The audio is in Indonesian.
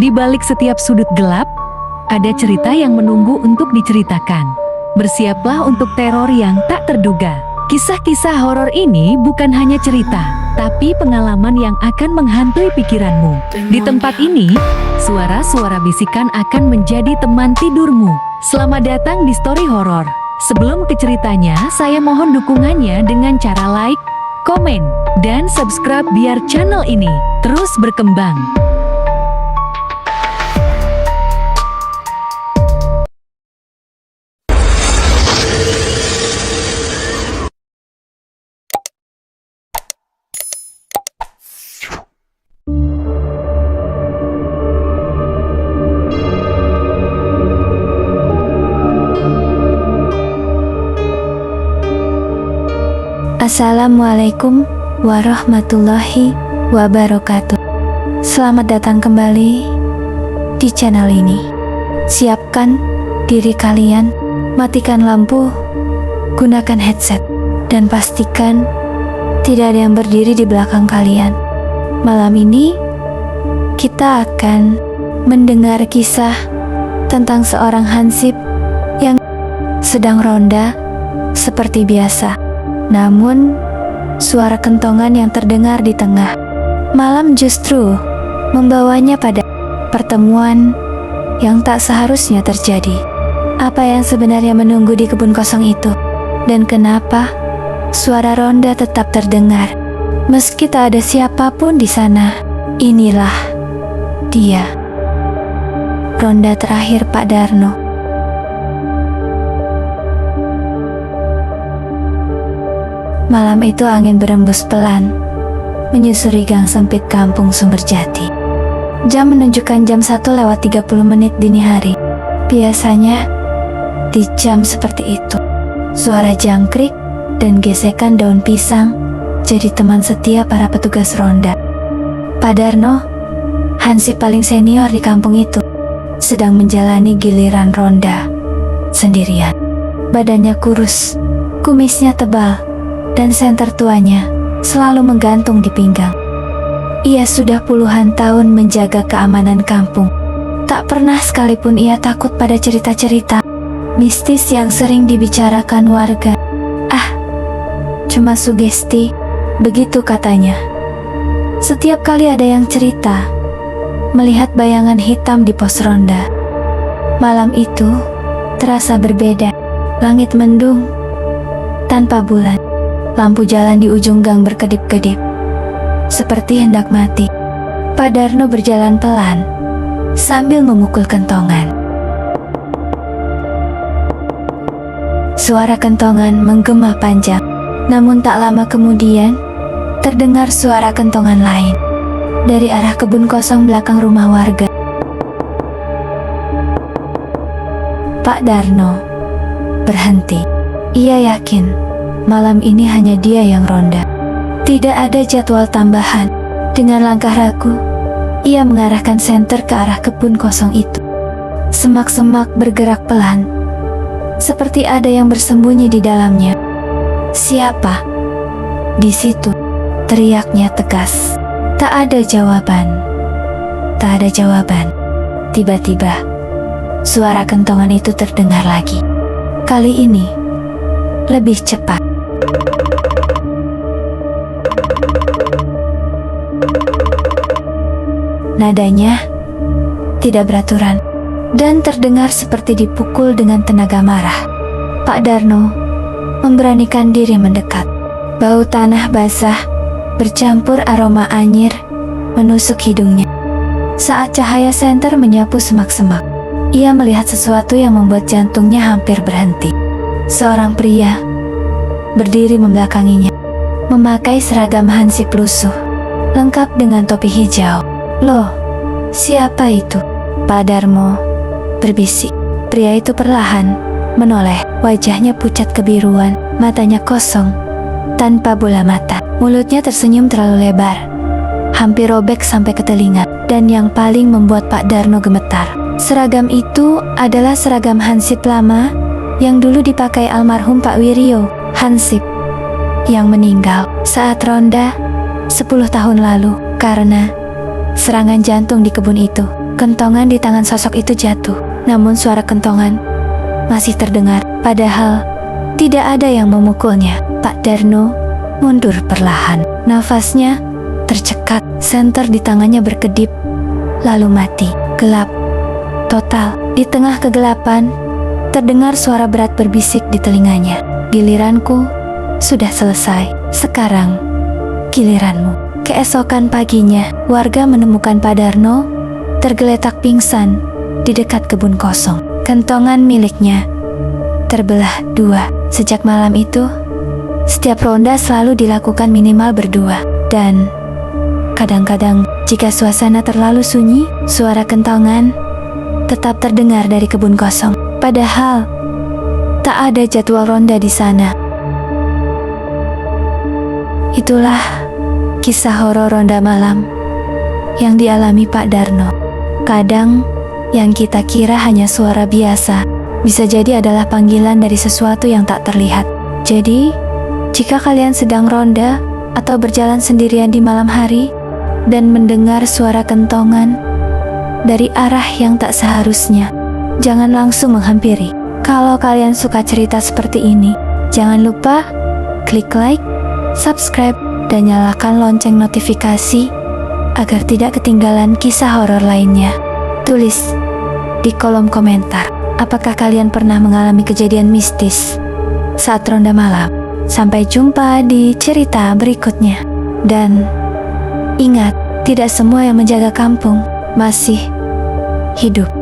Di balik setiap sudut gelap, ada cerita yang menunggu untuk diceritakan. Bersiaplah untuk teror yang tak terduga. Kisah-kisah horor ini bukan hanya cerita, tapi pengalaman yang akan menghantui pikiranmu. Di tempat ini, suara-suara bisikan akan menjadi teman tidurmu. Selamat datang di Story Horor. Sebelum ke ceritanya, saya mohon dukungannya dengan cara like, komen, dan subscribe biar channel ini terus berkembang. Assalamualaikum warahmatullahi wabarakatuh. Selamat datang kembali di channel ini. Siapkan diri kalian, matikan lampu, gunakan headset, dan pastikan tidak ada yang berdiri di belakang kalian. Malam ini kita akan mendengar kisah tentang seorang hansip yang sedang ronda seperti biasa. Namun, suara kentongan yang terdengar di tengah malam justru membawanya pada pertemuan yang tak seharusnya terjadi. Apa yang sebenarnya menunggu di kebun kosong itu? Dan kenapa suara ronda tetap terdengar meski tak ada siapapun di sana? Inilah dia, ronda terakhir Pak Darno. Malam itu angin berembus pelan, menyusuri gang sempit kampung Sumberjati. Jam menunjukkan jam 1:30 dini hari. Biasanya, di jam seperti itu, suara jangkrik dan gesekan daun pisang jadi teman setia para petugas ronda. Pak Darno, hansip paling senior di kampung itu, sedang menjalani giliran ronda sendirian. Badannya kurus, kumisnya tebal, dan senter tuanya selalu menggantung di pinggang. Ia sudah puluhan tahun menjaga keamanan kampung. Tak pernah sekalipun ia takut pada cerita-cerita mistis yang sering dibicarakan warga. Cuma sugesti, begitu katanya. Setiap kali ada yang cerita melihat bayangan hitam di pos ronda. Malam itu terasa berbeda. Langit mendung tanpa bulan. Lampu jalan di ujung gang berkedip-kedip, seperti hendak mati. Pak Darno berjalan pelan, sambil memukul kentongan. Suara kentongan menggema panjang, namun tak lama kemudian, terdengar suara kentongan lain, dari arah kebun kosong belakang rumah warga. Pak Darno berhenti. Ia yakin malam ini hanya dia yang ronda. Tidak ada jadwal tambahan. Dengan langkah ragu, ia mengarahkan senter ke arah kebun kosong itu. Semak-semak bergerak pelan, seperti ada yang bersembunyi di dalamnya. Siapa? Di situ, teriaknya tegas. Tak ada jawaban. Tak ada jawaban. Tiba-tiba, suara kentongan itu terdengar lagi. Kali ini, lebih cepat. Nadanya tidak beraturan dan terdengar seperti dipukul dengan tenaga marah. Pak Darno memberanikan diri mendekat. Bau tanah basah bercampur aroma anyir menusuk hidungnya. Saat cahaya senter menyapu semak-semak, ia melihat sesuatu yang membuat jantungnya hampir berhenti. Seorang pria berdiri membelakanginya, memakai seragam hansip lusuh, lengkap dengan topi hijau. Loh, siapa itu? Pak Darmo berbisik. Pria itu perlahan menoleh. Wajahnya pucat kebiruan, matanya kosong, tanpa bola mata. Mulutnya tersenyum terlalu lebar, hampir robek sampai ke telinga. Dan yang paling membuat Pak Darno gemetar, seragam itu adalah seragam hansip lama yang dulu dipakai almarhum Pak Wiryo. Hansip yang meninggal saat ronda 10 tahun lalu karena serangan jantung di kebun itu. Kentongan di tangan sosok itu jatuh, namun suara kentongan masih terdengar, padahal tidak ada yang memukulnya. Pak Darno mundur perlahan. Nafasnya tercekat, senter di tangannya berkedip, lalu mati. Gelap total. Di tengah kegelapan, terdengar suara berat berbisik di telinganya. Giliranku sudah selesai. Sekarang giliranmu. Keesokan paginya, warga menemukan Pak Darno tergeletak pingsan di dekat kebun kosong. Kentongan miliknya terbelah dua. Sejak malam itu, setiap ronda selalu dilakukan minimal berdua. Dan kadang-kadang jika suasana terlalu sunyi, suara kentongan tetap terdengar dari kebun kosong. Padahal tak ada jadwal ronda di sana. Itulah kisah horor ronda malam yang dialami Pak Darno. Kadang yang kita kira hanya suara biasa, bisa jadi adalah panggilan dari sesuatu yang tak terlihat. Jadi, jika kalian sedang ronda atau berjalan sendirian di malam hari dan mendengar suara kentongan dari arah yang tak seharusnya, jangan langsung menghampiri. Kalau kalian suka cerita seperti ini, jangan lupa klik like, subscribe, dan nyalakan lonceng notifikasi agar tidak ketinggalan kisah horor lainnya. Tulis di kolom komentar, apakah kalian pernah mengalami kejadian mistis saat ronda malam? Sampai jumpa di cerita berikutnya. Dan ingat, tidak semua yang menjaga kampung masih hidup.